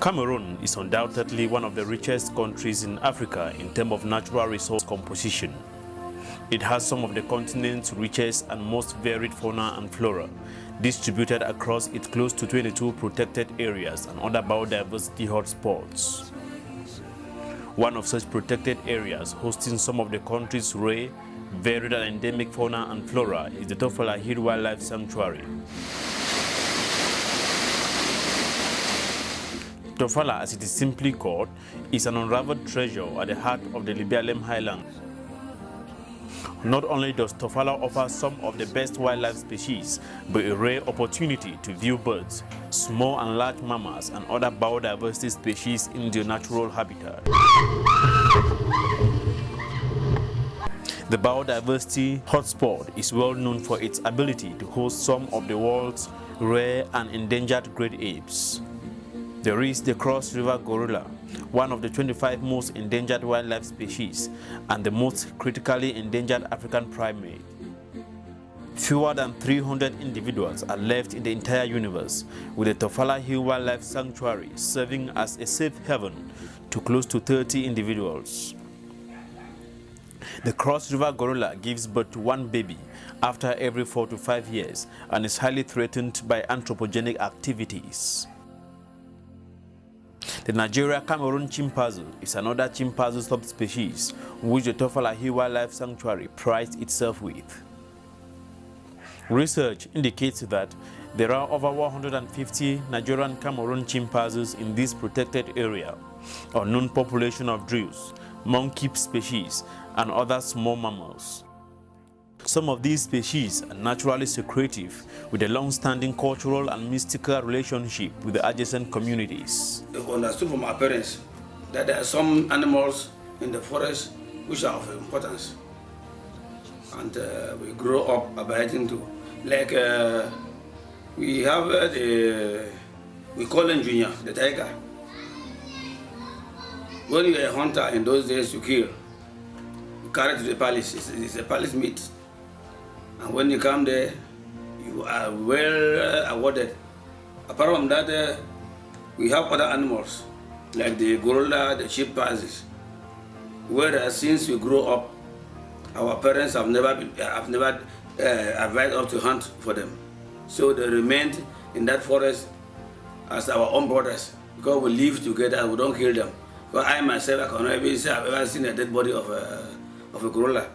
Cameroon is undoubtedly one of the richest countries in Africa in terms of natural resource composition. It has some of the continent's richest and most varied fauna and flora, distributed across its close to 22 protected areas and other biodiversity hotspots. One of such protected areas hosting some of the country's rare, varied and endemic fauna and flora is the Tofala Hill Wildlife Sanctuary. Tofala, as it is simply called, is an unraveled treasure at the heart of the Lebialem Highlands. Not only does Tofala offer some of the best wildlife species, but a rare opportunity to view birds, small and large mammals and other biodiversity species in their natural habitat. The biodiversity hotspot is well known for its ability to host some of the world's rare and endangered great apes. There is the Cross River gorilla, one of the 25 most endangered wildlife species and the most critically endangered African primate. Fewer than 300 individuals are left in the entire universe, with the Tofala Hill Wildlife Sanctuary serving as a safe haven to close to 30 individuals. The Cross River gorilla gives birth to one baby after every 4 to 5 years and is highly threatened by anthropogenic activities. The Nigerian Cameroon Chimpanzee is another chimpanzee subspecies which the Tofala Hill Wildlife Sanctuary prides itself with. Research indicates that there are over 150 Nigerian Cameroon chimpanzees in this protected area, a known population of drills, monkey species, and other small mammals. Some of these species are naturally secretive, with a long-standing cultural and mystical relationship with the adjacent communities. We understood from our parents that there are some animals in the forest which are of importance, and we grow up abiding to. Like we have we call him Junior, the tiger. When you are a hunter in those days, you kill, you carry to the palace. It's a palace meat. And when you come there, you are well awarded. Apart from that, we have other animals, like the gorilla, the chimpanzees. Whereas since we grew up, our parents have never advised us to hunt for them. So they remained in that forest as our own brothers, because we live together and we don't kill them. But I myself, I cannot even say I've ever seen a dead body of a gorilla.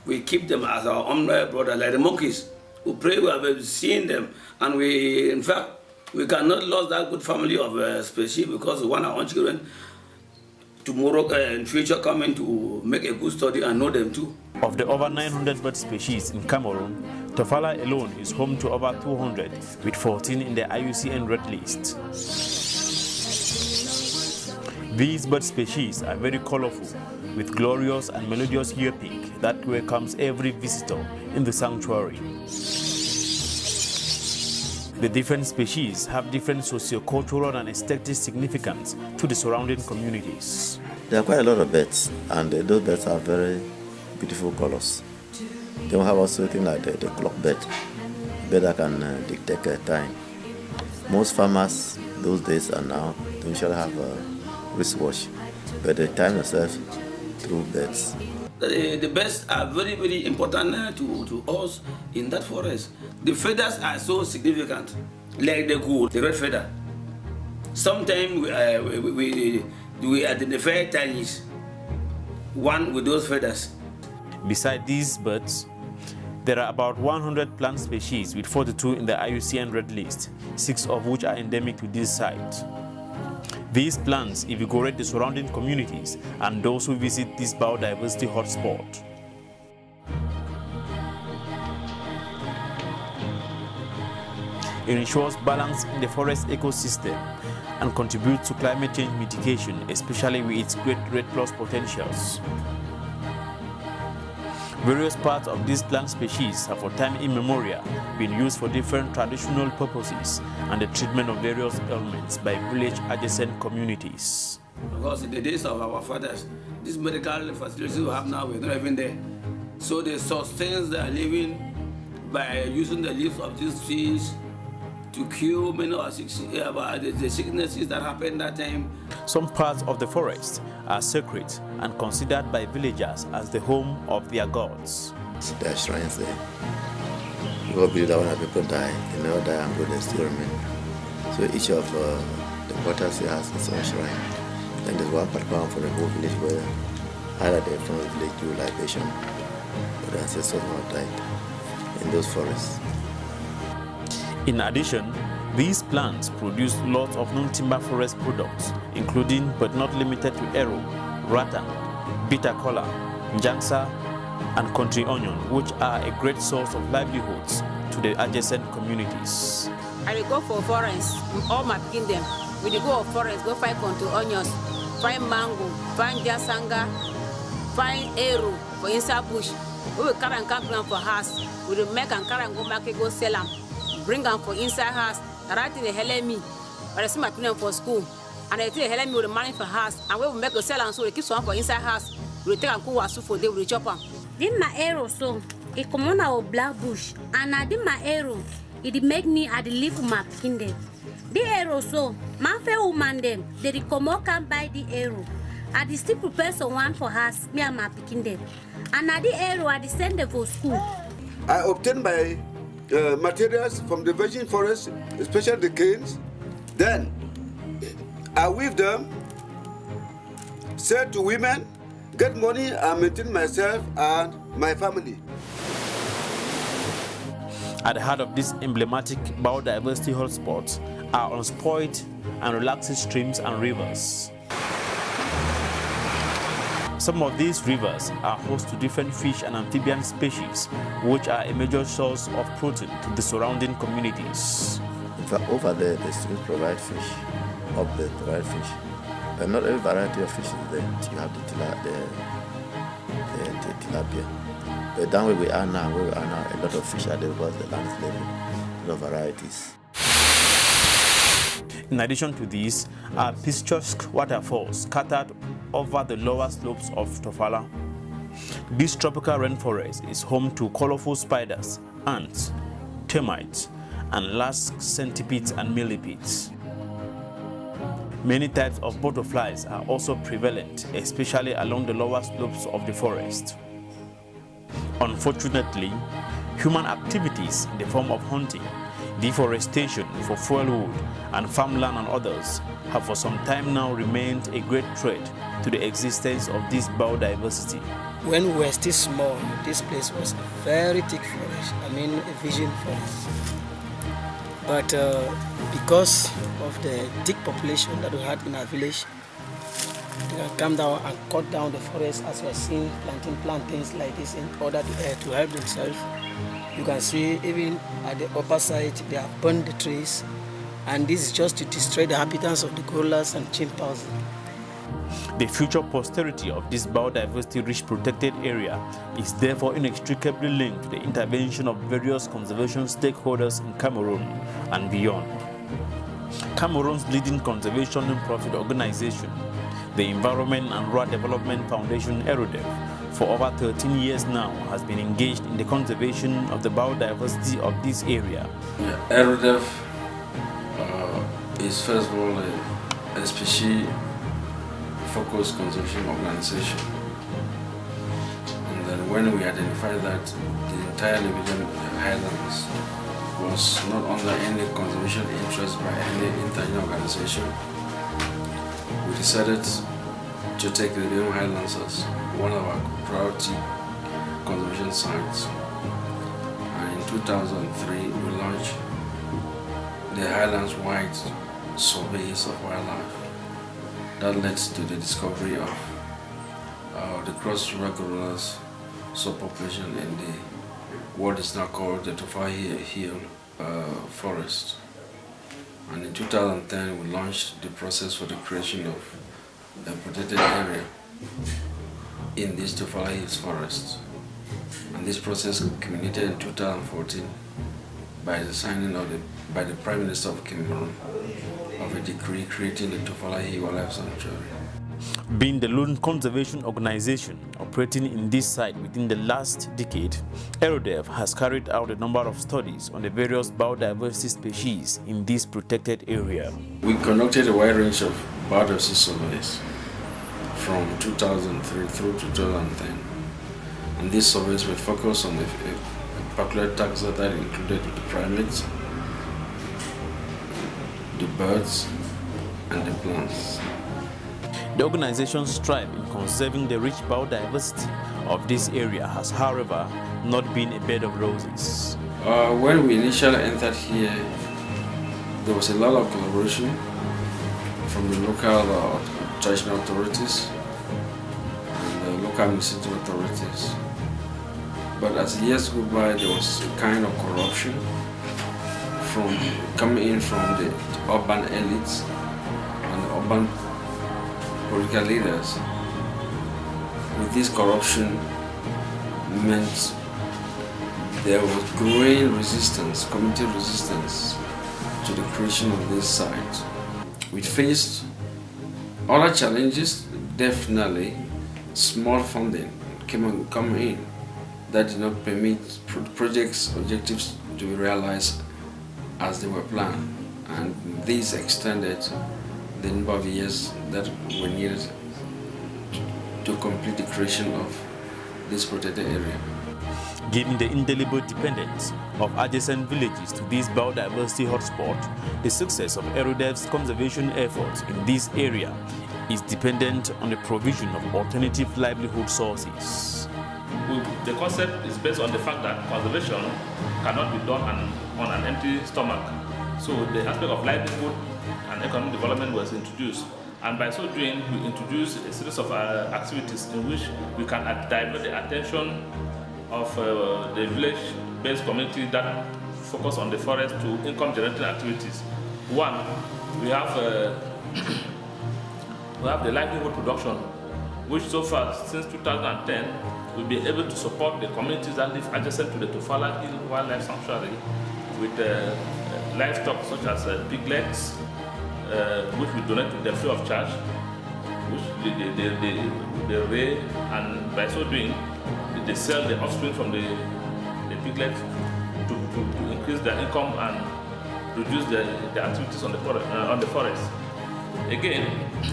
We keep them as our own brothers, like the monkeys. We pray we have seen them, and we, in fact, we cannot lose that good family of species because we want our own children tomorrow in future coming to make a good study and know them too. Of the over 900 bird species in Cameroon, Tofala alone is home to over 200, with 14 in the IUCN Red List. These bird species are very colorful, with glorious and melodious earpick that welcomes every visitor in the sanctuary. The different species have different socio-cultural and aesthetic significance to the surrounding communities. There are quite a lot of birds, and those birds have very beautiful colors. They have also things like the clock bird that can detect time. Most farmers those days and now don't usually have a wristwatch, but they time themselves through birds. The birds are very, very important to us in that forest. The feathers are so significant, like the gold, the red feather. Sometimes we identify Chinese, one with those feathers. Besides these birds, there are about 100 plant species with 42 in the IUCN Red List, 6 of which are endemic to this site. These plants invigorate the surrounding communities and those who visit this biodiversity hotspot. It ensures balance in the forest ecosystem and contributes to climate change mitigation, especially with its great red plus potentials. Various parts of these plant species have for time immemorial been used for different traditional purposes and the treatment of various ailments by village adjacent communities. Because in the days of our fathers, these medical facilities we have now, we're not even there. So they sustain their living by using the leaves of these trees to cure many of the sicknesses that happened that time. Some parts of the forest are sacred and considered by villagers as the home of their gods. There are shrines there. People believe that when people die, they never die and go, they still remain. So each of the quarters here has its own shrine. And there's one particular for the whole village where either they're from the village do libation or the ancestors who have died in those forests. In addition, these plants produce lots of non-timber forest products, including but not limited to eru, rattan, bitter kola, njangsa, and country onion, which are a great source of livelihoods to the adjacent communities. I will go for forest, all my kingdom. We will go for forest, go find country onions, find mango, find jasanga, find eru for inside bush. We will carry and come for house. We will make and carry and go back and go sell them. Bring them for inside house. Right in the helemi. But I see my children for school. And I take the helemi with the money for house. And we will make a sell them so we keep some for inside house. We will take and cook wasu for them. We will chop them. Then my arrow so it come on our black bush. And I did my arrow. It make me I live with my kingdom. The arrow so my fair woman them they come out can buy the arrow. I still prepare someone for us, me and my kingdom. And I the arrow I send them for school. I obtain my materials from the virgin forest, especially the canes. Then I weave them, sell to women, get money, and maintain myself and my family. At the heart of this emblematic biodiversity hotspots are unspoiled and relaxing streams and rivers. Some of these rivers are host to different fish and amphibian species, which are a major source of protein to the surrounding communities. In fact, over there, the streams provide fish. Up there, provide fish. But not every variety of fish is there. You have the tilapia. But down where we are now, a lot of fish are there because the land is level. A lot of varieties. In addition to these are picturesque waterfalls scattered over the lower slopes of Tofala. This tropical rainforest is home to colorful spiders, ants, termites, and large centipedes and millipedes. Many types of butterflies are also prevalent, especially along the lower slopes of the forest. Unfortunately, human activities in the form of hunting, deforestation for fuelwood, and farmland and others have for some time now remained a great threat to the existence of this biodiversity. When we were still small, this place was a very thick forest, a virgin forest. But because of the thick population that we had in our village, they can come down and cut down the forest as we are seeing, planting plantains like this in order to help themselves. You can see even at the upper side, they have burned the trees, and this is just to destroy the habitats of the gorillas and chimpanzees. The future posterity of this biodiversity-rich protected area is therefore inextricably linked to the intervention of various conservation stakeholders in Cameroon and beyond. Cameroon's leading conservation non-profit organization, the Environment and Rural Development Foundation ERuDeF, for over 13 years now has been engaged in the conservation of the biodiversity of this area. ERuDeF is first of all a species-focused conservation organization. And then when we identified that the entire Lebialem Highlands was not under any conservation interest by any international organization, we decided to take the Lebialem Highlands as one of our priority conservation sites. And in 2003, we launched the Highlands-wide surveys of wildlife. That led to the discovery of the cross-river gorillas subpopulation in what is now called the Tofala Hill forest. And in 2010, we launched the process for the creation of a protected area in this Tofala Hills forest. And this process culminated in 2014 by the signing by the Prime Minister of Cameroon of a decree creating the Tofala Hill Wildlife Sanctuary. Being the lone conservation organization operating in this site within the last decade, ERuDeF has carried out a number of studies on the various biodiversity species in this protected area. We conducted a wide range of biodiversity surveys from 2003 through 2010. And these surveys were focused on the particular taxa that included the primates, the birds, and the plants. The organization's strive in conserving the rich biodiversity of this area has, however, not been a bed of roses. When we initially entered here, there was a lot of collaboration from the local traditional authorities and the local municipal authorities. But as years go by, there was a kind of corruption coming in from the urban elites and the urban political leaders. With this corruption meant there was growing resistance, community resistance to the creation of this site. We faced other challenges, definitely small funding come in that did not permit projects objectives to be realized as they were planned, and these extended the number of years that were needed to complete the creation of this protected area. Given the indelible dependence of adjacent villages to this biodiversity hotspot, the success of ERuDeF's conservation efforts in this area is dependent on the provision of alternative livelihood sources. The concept is based on the fact that conservation cannot be done on an empty stomach. So the aspect of livelihood and economic development was introduced. And by so doing, we introduced a series of activities in which we can divert the attention of the village-based community that focus on the forest to income-generating activities. One, we have the livelihood production, which so far, since 2010, will be able to support the communities that live adjacent to the Tofala Hill Wildlife Sanctuary with livestock such as piglets, which we donate to them free of charge, which they rear, and by so doing, they sell the offspring from the piglets to increase their income and reduce the activities on the forest. Again,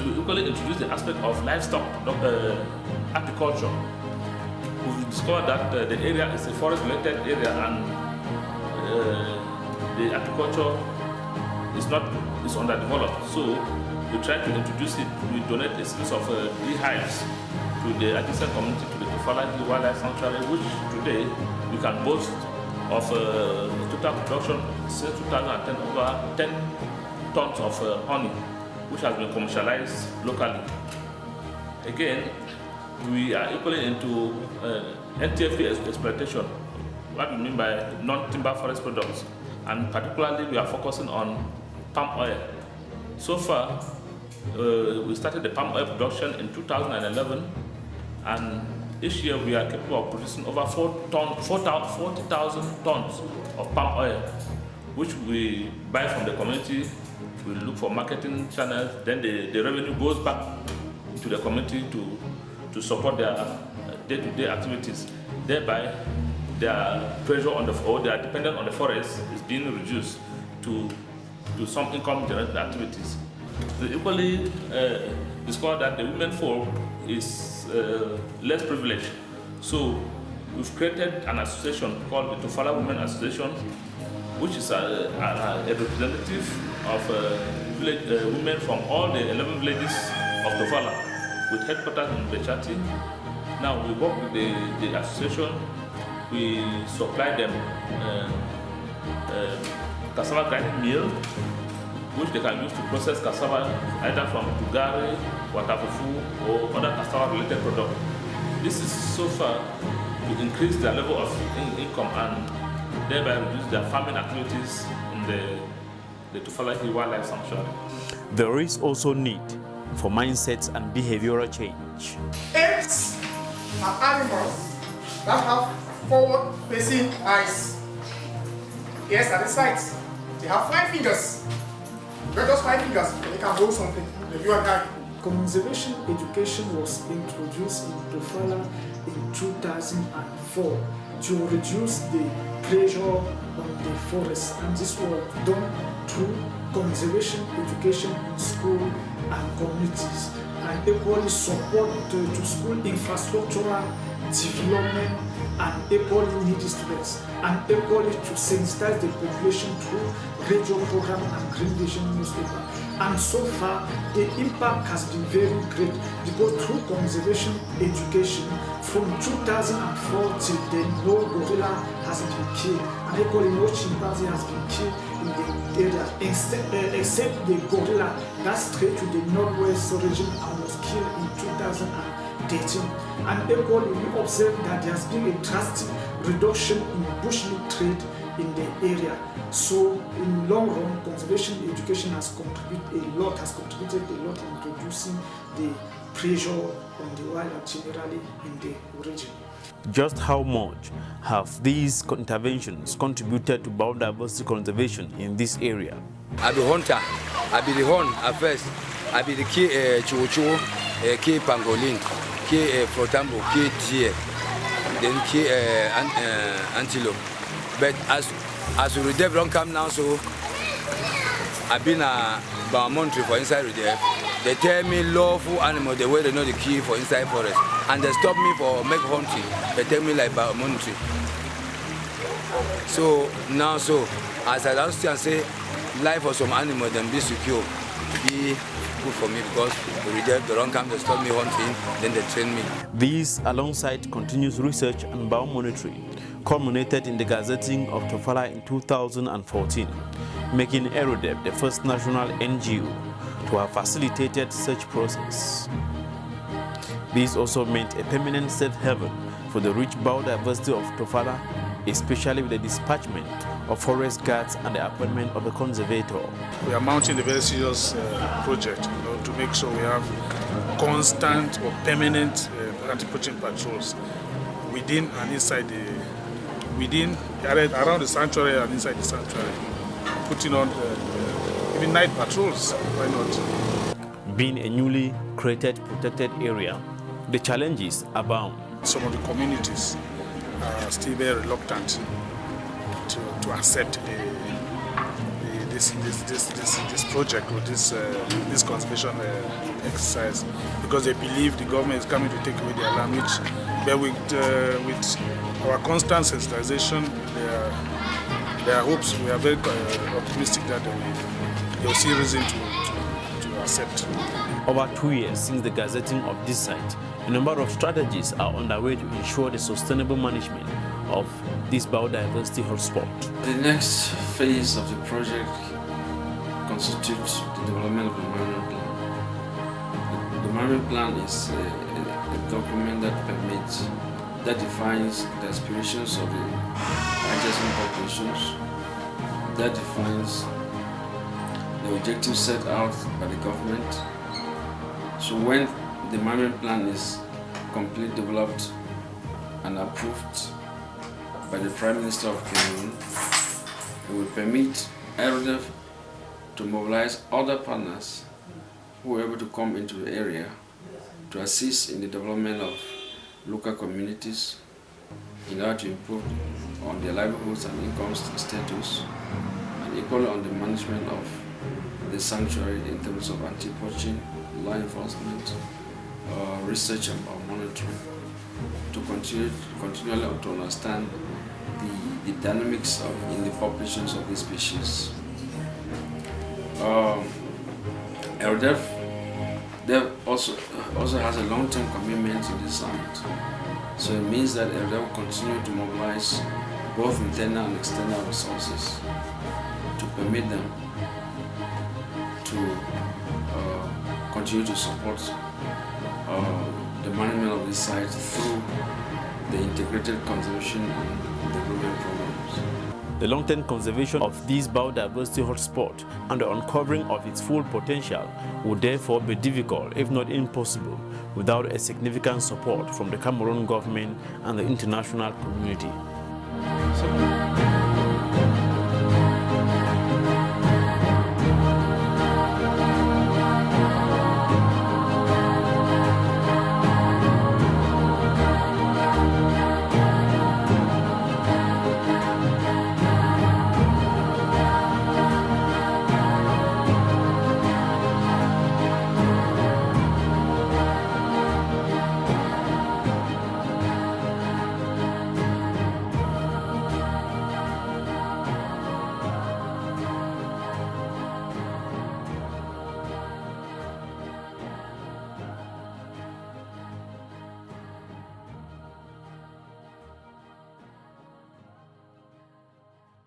we equally introduce the aspect of livestock apiculture. We've discovered that the area is a forest-related area, and the apiculture is underdeveloped. So we try to introduce it. We donate a series of beehives to the adjacent community, to the Tofala Hill Wildlife Sanctuary, which today we can boast of total production since 2010 over 10 tons of honey, which has been commercialized locally. Again, we are equally into NTFP exploitation, what we mean by non-timber forest products, and particularly we are focusing on palm oil. So far, we started the palm oil production in 2011, and each year we are capable of producing over 40,000 tons of palm oil, which we buy from the community. We look for marketing channels, then the revenue goes back to the community to support their day-to-day activities. Thereby, their pressure on their dependence on the forest is being reduced to some income-generating activities. We equally discovered that the women folk is less privileged. So we've created an association called the Tofala Women Association, which is a representative of women from all the 11 villages of Tofala, with headquarters in Bechati. Now we work with the association. We supply them cassava grinding mill, which they can use to process cassava either from tugari, watafufu, or other cassava-related products. This is so far to increase their level of income and thereby reduce their farming activities in the Tofala Hill Wildlife Sanctuary. There is also need for mindsets and behavioral change. Apes are animals that have forward-facing eyes. Yes, at the sides, they have 5 fingers. Not just 5 fingers, they can hold something. If you are a guy, conservation education was introduced in Tofala in 2004 to reduce the pressure on the forest, and this was done through conservation education in school and communities, and equally support to school infrastructural development and equally needy students, and equally to sensitize the population through radio program and Green Vision newspaper. And so far, the impact has been very great because through conservation education, from 2004 till then, no gorilla has been killed, and equally no chimpanzee has been killed in the area, except the gorilla that strayed to the northwest region and was killed in 2013. And equally, we observe that there has been a drastic reduction in bushmeat trade in the area. So in long run, conservation education has contributed a lot in reducing the pressure on the wildlife generally in the region. Just how much have these interventions contributed to biodiversity conservation in this area? I be hunter, I be the horn at first, I be the key chuchu, key pangolin, key frotambo, key deer, then key antelope. But as ERuDeF don't come now, so I've been a Monterey for inside ERuDeF. They tell me lawful animal the way they know the key for inside forest, and they stop me for make hunting. They tell me like Monterey. So now, as I don't and say, life for some animal then be secure, be good for me because ERuDeF they don't come, they stop me hunting, then they train me. These, alongside continuous research and biomonitoring, culminated in the gazetting of Tofala in 2014, making ERuDeF the first national NGO to have facilitated such process. This also meant a permanent safe haven for the rich biodiversity of Tofala, especially with the dispatchment of forest guards and the appointment of a conservator. We are mounting a very serious project to make sure we have constant or permanent anti-poaching patrols within and inside around the sanctuary and inside the sanctuary, putting on even night patrols. Why not? Being a newly created protected area, the challenges abound. Some of the communities are still very reluctant to accept this project or this conservation exercise because they believe the government is coming to take away their land, but with our constant sensitization, their hopes, we are very optimistic that they will see reason to accept. Over 2 years since the gazetting of this site, a number of strategies are underway to ensure the sustainable management of this biodiversity hotspot. The next phase of the project constitutes the development of the management plan. The management plan is a document that defines the aspirations of the adjacent populations, that defines the objectives set out by the government. So when the management plan is completely developed and approved by the Prime Minister of Cameroon, it will permit ERuDeF to mobilize other partners who are able to come into the area to assist in the development of local communities in order to improve on their livelihoods and income status, and equally on the management of the sanctuary in terms of anti-poaching, law enforcement, research and monitoring, to continually to understand the dynamics in the populations of these species. ERuDeF also has a long-term commitment in this site. So it means that ERuDeF will continue to mobilize both internal and external resources to permit them to continue to support the management of this site through the integrated conservation and development programs. The long-term conservation of this biodiversity hotspot and the uncovering of its full potential would therefore be difficult, if not impossible, without a significant support from the Cameroon government and the international community.